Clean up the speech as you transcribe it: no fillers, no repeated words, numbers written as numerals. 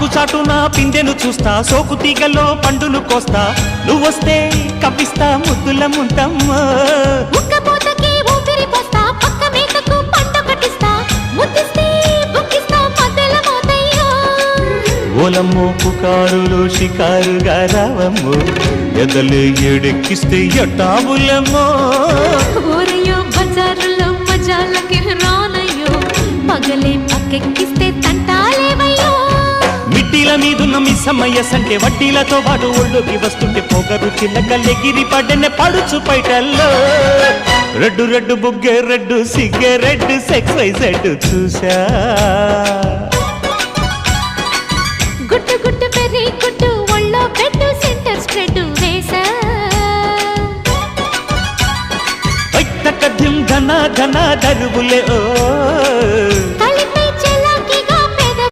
ఆకు చాటున పిందెను చూస్తా, సోకు తీగలో పండును కోస్తా, నువ్వొస్తే కవ్విస్తా ముద్దుల ముంతమ్మో. ఉక్కపోతకి ఊపిరి పోస్తా, పక్క మేకకు పంట కట్టిస్తా, ముద్దిస్తే బుక్కిస్తా మధ్యల మోతయ్యో. ఓలమ్మో పుకారులు షికారుగా రావమ్మో, ఎదలే ఏడెక్కిస్తే ఎట్టాబులమ్మో. ఊరయ్యో బజారులో మజాలకి రానయ్యో, పగలే పక్కెక్కిస్తే తంటాలేవయ్యో. మిట్టిల మీదున్న మిస్సమ్మయ్య సంటే వడ్డీలతో పాటు ఒళ్ళోకి వస్తుంటే పొగరు చిల్లకల్లెగిరి పడ్డనే పడుచు పైటల్లో. రెడ్డు రెడ్డు బుగ్గే రెడ్డు సిగ్గే రెడ్డు XYZ చూసా. గుట్టు గుట్టు పెర్రి గుట్టు ఒళ్ళో బెడ్డు సెంటర్ స్ప్రెడ్ వేసా. ధిం ధన ధన దరువులే ఓ